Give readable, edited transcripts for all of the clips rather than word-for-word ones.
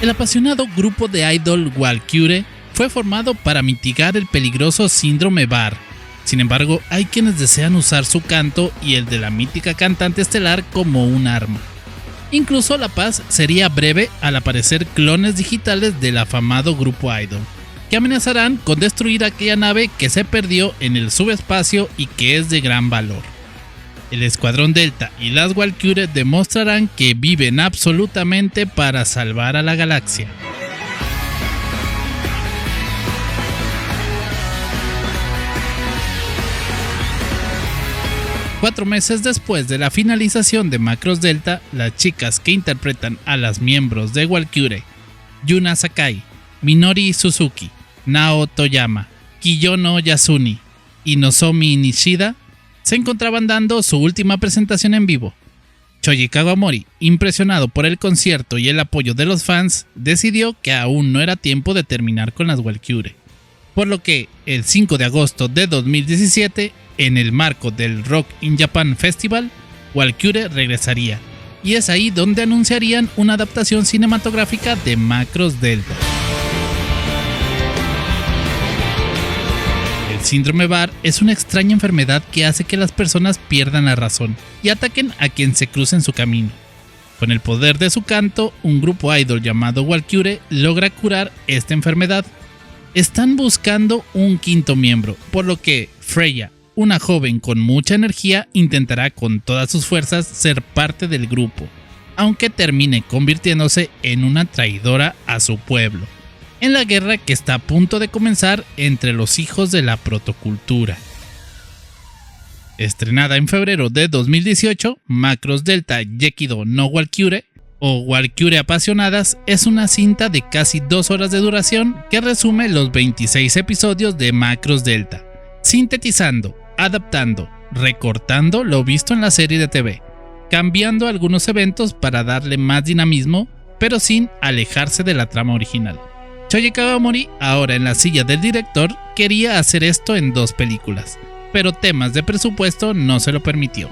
El apasionado grupo de idol Walküre fue formado para mitigar el peligroso síndrome Bar. Sin embargo, hay quienes desean usar su canto y el de la mítica cantante estelar como un arma. Incluso la paz sería breve al aparecer clones digitales del afamado grupo idol, que amenazarán con destruir aquella nave que se perdió en el subespacio y que es de gran valor. El Escuadrón Delta y las Walküre demostrarán que viven absolutamente para salvar a la galaxia. Cuatro meses después de la finalización de Macross Delta, las chicas que interpretan a las miembros de Walküre, Yuna Sakai, Minori Suzuki, Nao Toyama, Kiyono Yasuni y Nozomi Nishida, se encontraban dando su última presentación en vivo. Shoji Kawamori, impresionado por el concierto y el apoyo de los fans, decidió que aún no era tiempo de terminar con las Walküre, por lo que el 5 de agosto de 2017, en el marco del Rock in Japan Festival, Walküre regresaría, y es ahí donde anunciarían una adaptación cinematográfica de Macross Delta. El síndrome Bar es una extraña enfermedad que hace que las personas pierdan la razón y ataquen a quien se cruce en su camino. Con el poder de su canto, un grupo idol llamado Walküre logra curar esta enfermedad. Están buscando un quinto miembro, por lo que Freya, una joven con mucha energía, intentará con todas sus fuerzas ser parte del grupo, aunque termine convirtiéndose en una traidora a su pueblo, en la guerra que está a punto de comenzar entre los hijos de la protocultura. Estrenada en febrero de 2018, Macross Delta Gekido no Walküre, o Walküre Apasionadas, es una cinta de casi 2 horas de duración que resume los 26 episodios de Macross Delta, sintetizando, adaptando, recortando lo visto en la serie de TV, cambiando algunos eventos para darle más dinamismo, pero sin alejarse de la trama original. Shoji Kawamori, ahora en la silla del director, quería hacer esto en 2 películas, pero temas de presupuesto no se lo permitió.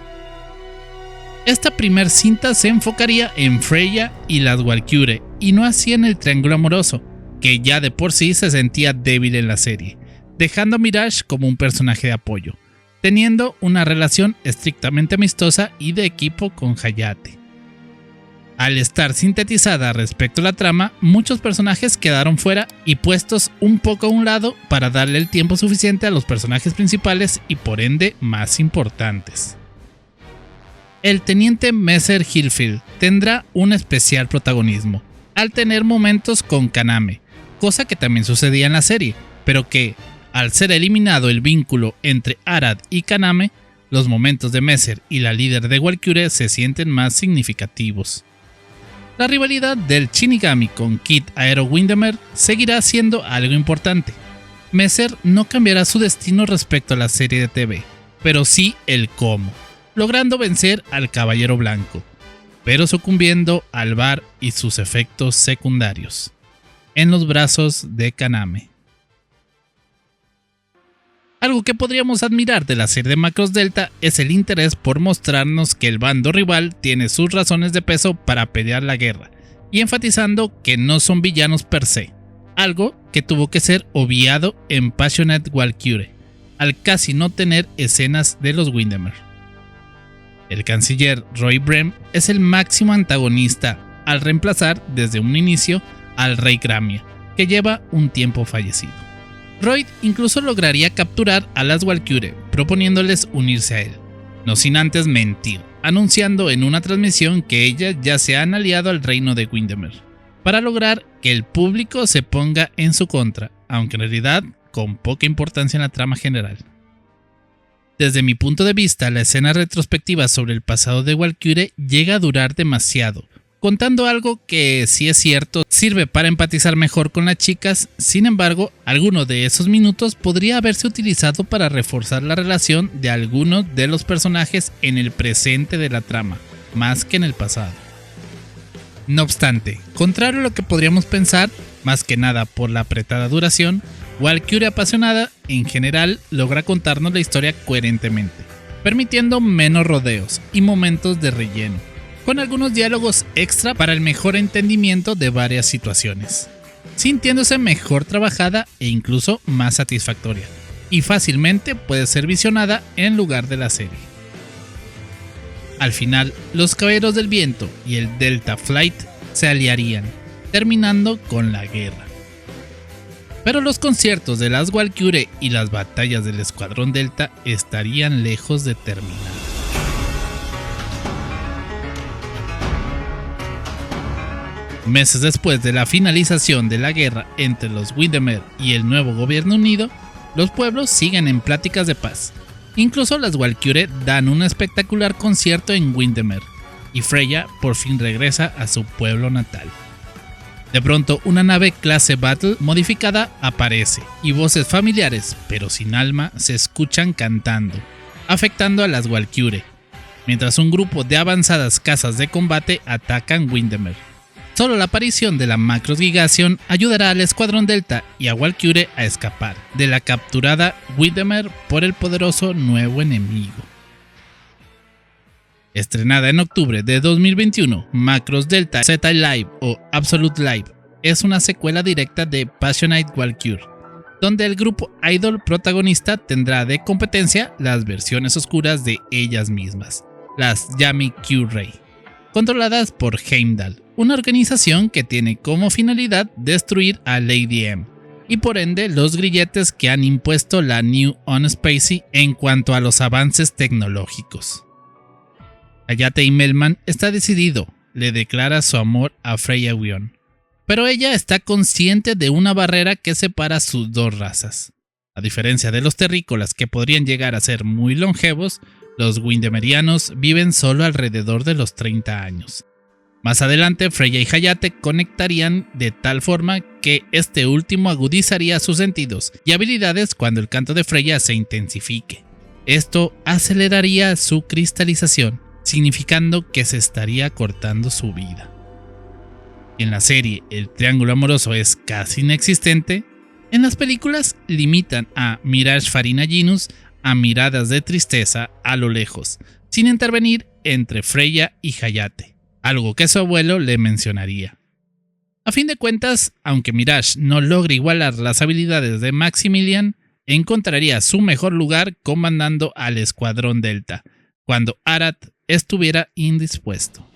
Esta primer cinta se enfocaría en Freya y las Walküre, y no así en el triángulo amoroso, que ya de por sí se sentía débil en la serie, dejando a Mirage como un personaje de apoyo, teniendo una relación estrictamente amistosa y de equipo con Hayate. Al estar sintetizada respecto a la trama, muchos personajes quedaron fuera y puestos un poco a un lado para darle el tiempo suficiente a los personajes principales y por ende más importantes. El teniente Messer Hillfield tendrá un especial protagonismo, al tener momentos con Kaname, cosa que también sucedía en la serie, pero que, al ser eliminado el vínculo entre Arad y Kaname, los momentos de Messer y la líder de Walküre se sienten más significativos. La rivalidad del Shinigami con Kid Aero Windermere seguirá siendo algo importante. Messer no cambiará su destino respecto a la serie de TV, pero sí el cómo, logrando vencer al Caballero Blanco, pero sucumbiendo al Bar y sus efectos secundarios, en los brazos de Kaname. Algo que podríamos admirar de la serie de Macross Delta es el interés por mostrarnos que el bando rival tiene sus razones de peso para pelear la guerra, y enfatizando que no son villanos per se, algo que tuvo que ser obviado en Passionate Walküre, al casi no tener escenas de los Windermere. El canciller Roy Brem es el máximo antagonista al reemplazar desde un inicio al rey Gramia, que lleva un tiempo fallecido. Roy incluso lograría capturar a las Walküre, proponiéndoles unirse a él, no sin antes mentir, anunciando en una transmisión que ellas ya se han aliado al reino de Windermere, para lograr que el público se ponga en su contra, aunque en realidad con poca importancia en la trama general. Desde mi punto de vista, la escena retrospectiva sobre el pasado de Walküre llega a durar demasiado, contando algo que, si es cierto, sirve para empatizar mejor con las chicas. Sin embargo, alguno de esos minutos podría haberse utilizado para reforzar la relación de algunos de los personajes en el presente de la trama, más que en el pasado. No obstante, contrario a lo que podríamos pensar, más que nada por la apretada duración, Walküre Apasionada en general logra contarnos la historia coherentemente, permitiendo menos rodeos y momentos de relleno, con algunos diálogos extra para el mejor entendimiento de varias situaciones, sintiéndose mejor trabajada e incluso más satisfactoria, y fácilmente puede ser visionada en lugar de la serie. Al final, los Caballeros del Viento y el Delta Flight se aliarían, terminando con la guerra. Pero los conciertos de las Walküre y las batallas del Escuadrón Delta estarían lejos de terminar. Meses después de la finalización de la guerra entre los Windermere y el nuevo gobierno unido, los pueblos siguen en pláticas de paz. Incluso las Walküre dan un espectacular concierto en Windermere, y Freya por fin regresa a su pueblo natal. De pronto, una nave clase Battle modificada aparece, y voces familiares, pero sin alma, se escuchan cantando, afectando a las Walküre, mientras un grupo de avanzadas casas de combate atacan Windermere. Solo la aparición de la Macros Gigación ayudará al Escuadrón Delta y a Walküre a escapar de la capturada Windermere por el poderoso nuevo enemigo. Estrenada en octubre de 2021, Macros Delta Z Live o Absolute Live es una secuela directa de Passionate Walküre, donde el grupo idol protagonista tendrá de competencia las versiones oscuras de ellas mismas, las Yami Q-Ray, controladas por Heimdall, una organización que tiene como finalidad destruir a Lady M, y por ende los grilletes que han impuesto la New On Spacey en cuanto a los avances tecnológicos. Hayate Immelmann está decidido, le declara su amor a Freya Wion, pero ella está consciente de una barrera que separa sus dos razas. A diferencia de los terrícolas que podrían llegar a ser muy longevos, los Windemerianos viven solo alrededor de los 30 años. Más adelante, Freya y Hayate conectarían de tal forma que este último agudizaría sus sentidos y habilidades cuando el canto de Freya se intensifique. Esto aceleraría su cristalización, significando que se estaría cortando su vida. En la serie, el triángulo amoroso es casi inexistente. En las películas limitan a Mirage Farina Genus a miradas de tristeza a lo lejos, sin intervenir entre Freya y Hayate, algo que su abuelo le mencionaría. A fin de cuentas, aunque Mirage no logre igualar las habilidades de Maximilian, encontraría su mejor lugar comandando al Escuadrón Delta, cuando Arad estuviera indispuesto.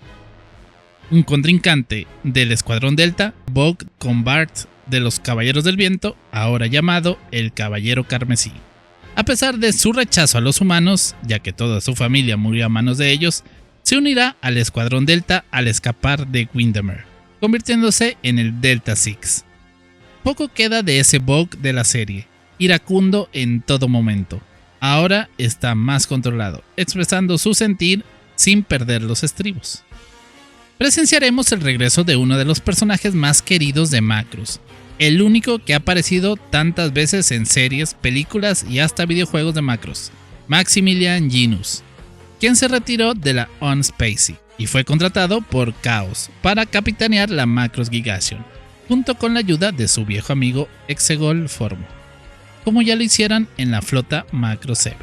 Un contrincante del Escuadrón Delta, Bog Combart de los Caballeros del Viento, ahora llamado el Caballero Carmesí. A pesar de su rechazo a los humanos, ya que toda su familia murió a manos de ellos, se unirá al Escuadrón Delta al escapar de Windermere, convirtiéndose en el Delta Six. Poco queda de ese Bog de la serie, iracundo en todo momento. Ahora está más controlado, expresando su sentir sin perder los estribos. Presenciaremos el regreso de uno de los personajes más queridos de Macros, el único que ha aparecido tantas veces en series, películas y hasta videojuegos de Macros, Maximilian Genus, quien se retiró de la On Spacey y fue contratado por Chaos para capitanear la Macros Gigación, junto con la ayuda de su viejo amigo Exegol Formo, como ya lo hicieran en la flota Macro 7.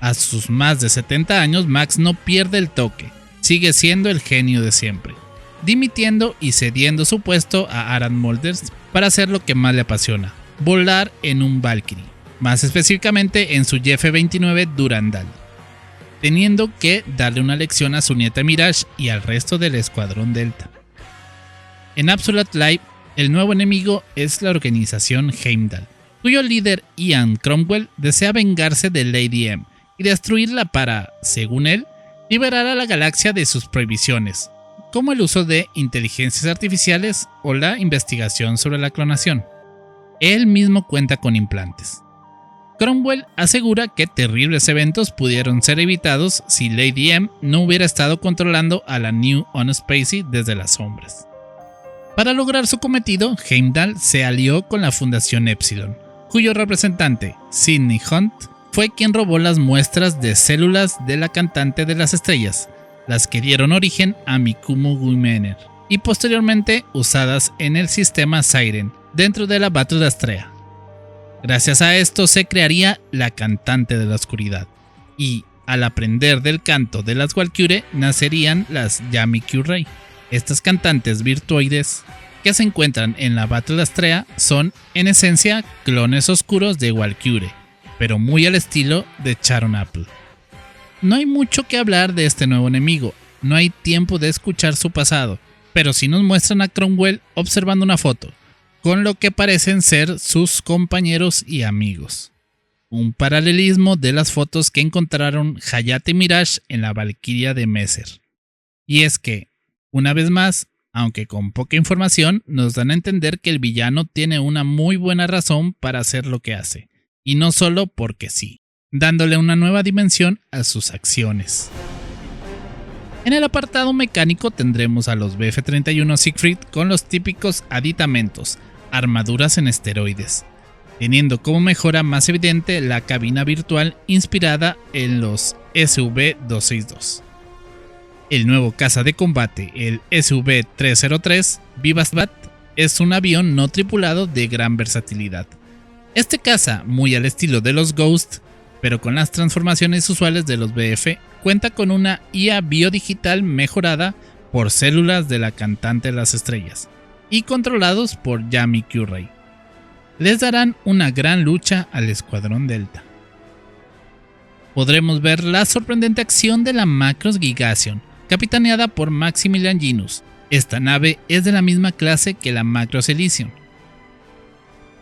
A sus más de 70 años, Max no pierde el toque, sigue siendo el genio de siempre, dimitiendo y cediendo su puesto a Aran Molders para hacer lo que más le apasiona, volar en un Valkyrie, más específicamente en su YF-29 Durandal, teniendo que darle una lección a su nieta Mirage y al resto del Escuadrón Delta. En Absolute Live, el nuevo enemigo es la organización Heimdall, cuyo líder Ian Cromwell desea vengarse de Lady M y destruirla para, según él, liberar a la galaxia de sus prohibiciones, como el uso de inteligencias artificiales o la investigación sobre la clonación. Él mismo cuenta con implantes. Cromwell asegura que terribles eventos pudieron ser evitados si Lady M no hubiera estado controlando a la New On Spacey desde las sombras. Para lograr su cometido, Heimdall se alió con la Fundación Epsilon, cuyo representante, Sidney Hunt, fue quien robó las muestras de células de la cantante de las estrellas, las que dieron origen a Mikumo Guimener, y posteriormente usadas en el sistema Siren dentro de la Battle de Astrea. Gracias a esto se crearía la cantante de la oscuridad, y Al aprender del canto de las Walküre nacerían las Yami Kyurei. Estas cantantes virtuoides que se encuentran en la Battle Astrea son en esencia clones oscuros de Walküre, pero muy al estilo de Sharon Apple. No hay mucho que hablar de este nuevo enemigo, no hay tiempo de escuchar su pasado, pero sí nos muestran a Cromwell observando una foto, con lo que parecen ser sus compañeros y amigos. Un paralelismo de las fotos que encontraron Hayate y Mirage en la Valquiria de Messer. Y es que, una vez más, aunque con poca información, nos dan a entender que el villano tiene una muy buena razón para hacer lo que hace, y no solo porque sí, dándole una nueva dimensión a sus acciones. En el apartado mecánico tendremos a los BF-31 Siegfried con los típicos aditamentos, armaduras en esteroides, teniendo como mejora más evidente la cabina virtual inspirada en los SV-262. El nuevo caza de combate, el SV-303 Vivasbat, es un avión no tripulado de gran versatilidad. Este caza, muy al estilo de los Ghost, pero con las transformaciones usuales de los BF, cuenta con una IA biodigital mejorada por células de la cantante de las estrellas y controlados por Yami Kyurei. Les darán una gran lucha al Escuadrón Delta. Podremos ver la sorprendente acción de la Macross Gigasion, capitaneada por Maximilian Ginus. Esta nave es de la misma clase que la Macross Elysium.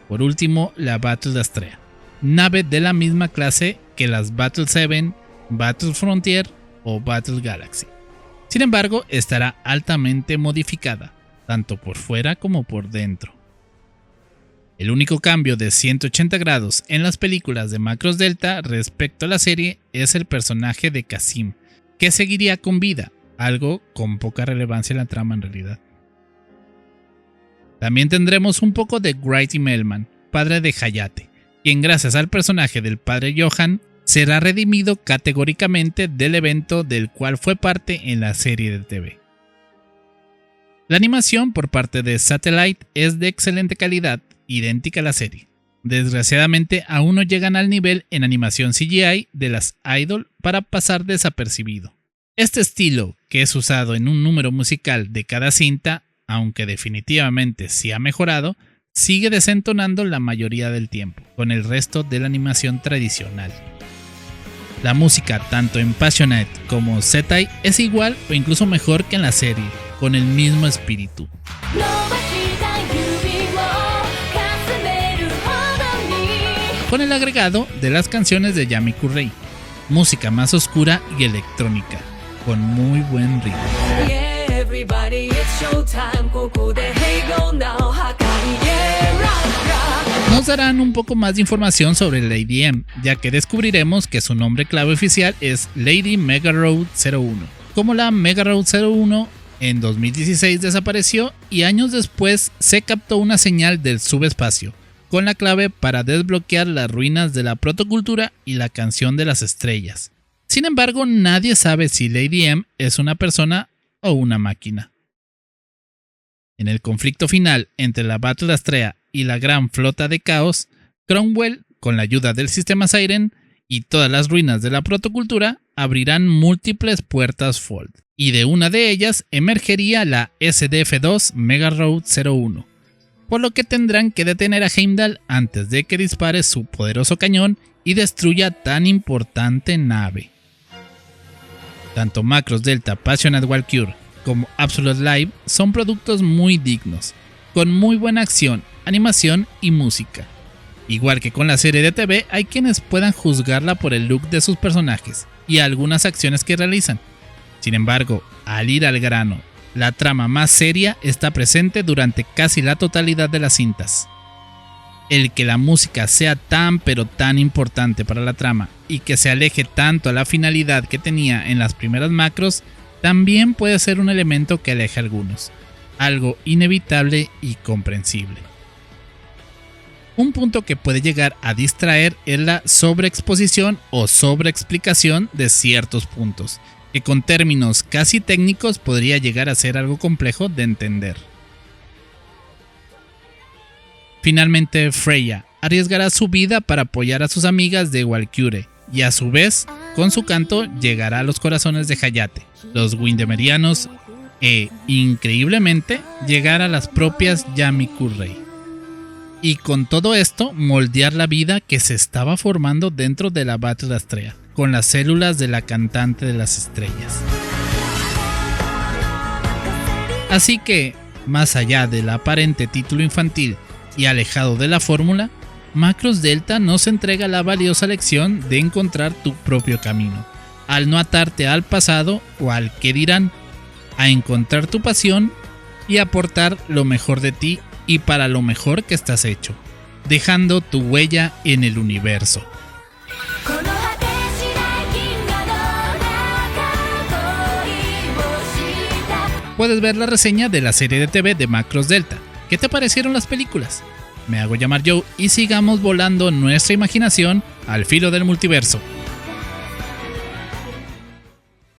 Por último, la Battle Astrea, nave de la misma clase que las Battle 7, Battle Frontier o Battle Galaxy. Sin embargo, estará altamente modificada, tanto por fuera como por dentro. El único cambio de 180 grados en las películas de Macross Delta respecto a la serie es el personaje de Kasim, que seguiría con vida, algo con poca relevancia en la trama en realidad. También tendremos un poco de Grady Melman, padre de Hayate, quien gracias al personaje del padre Johan será redimido categóricamente del evento del cual fue parte en la serie de TV. La animación por parte de Satellite es de excelente calidad, idéntica a la serie. Desgraciadamente aún no llegan al nivel en animación CGI de las Idol para pasar desapercibido. Este estilo, que es usado en un número musical de cada cinta, aunque definitivamente sí ha mejorado, sigue desentonando la mayoría del tiempo, con el resto de la animación tradicional. La música tanto en Passionate como Setai es igual o incluso mejor que en la serie, con el mismo espíritu. Con el agregado de las canciones de Yami Kyurei, música más oscura y electrónica, con muy buen ritmo. Nos darán un poco más de información sobre Lady M, ya que descubriremos que su nombre clave oficial es Lady Mega Road 01. Como la Mega Road 01 en 2016 desapareció y años después se captó una señal del subespacio, con la clave para desbloquear las ruinas de la protocultura y la canción de las estrellas. Sin embargo, nadie sabe si Lady M es una persona o una máquina. En el conflicto final entre la Battle Astrea y la gran flota de caos, Cromwell, con la ayuda del sistema Siren y todas las ruinas de la protocultura, abrirán múltiples puertas Fold, y de una de ellas emergería la SDF-2 Mega Road 01, por lo que tendrán que detener a Heimdall antes de que dispare su poderoso cañón y destruya tan importante nave. Tanto Macross Delta Passionate Walküre como Absolute Live son productos muy dignos, con muy buena acción, animación y música. Igual que con la serie de TV, hay quienes puedan juzgarla por el look de sus personajes y algunas acciones que realizan. Sin embargo, al ir al grano, la trama más seria está presente durante casi la totalidad de las cintas. El que la música sea tan pero tan importante para la trama y que se aleje tanto a la finalidad que tenía en las primeras Macross también puede ser un elemento que aleje a algunos, algo inevitable y comprensible. Un punto que puede llegar a distraer es la sobreexposición o sobreexplicación de ciertos puntos, que con términos casi técnicos podría llegar a ser algo complejo de entender. Finalmente, Freya arriesgará su vida para apoyar a sus amigas de Walküre y a su vez con su canto llegará a los corazones de Hayate, los Windemerianos e, increíblemente, llegar a las propias Yami-Kurrei. Y con todo esto, moldear la vida que se estaba formando dentro de la Battle Astrea, con las células de la cantante de las estrellas. Así que, más allá del aparente título infantil y alejado de la fórmula, Macross Delta nos entrega la valiosa lección de encontrar tu propio camino, al no atarte al pasado o al qué dirán, a encontrar tu pasión y aportar lo mejor de ti y para lo mejor que estás hecho, dejando tu huella en el universo. Puedes ver la reseña de la serie de TV de Macross Delta. ¿Qué te parecieron las películas? Me hago llamar Joe y sigamos volando nuestra imaginación al filo del multiverso.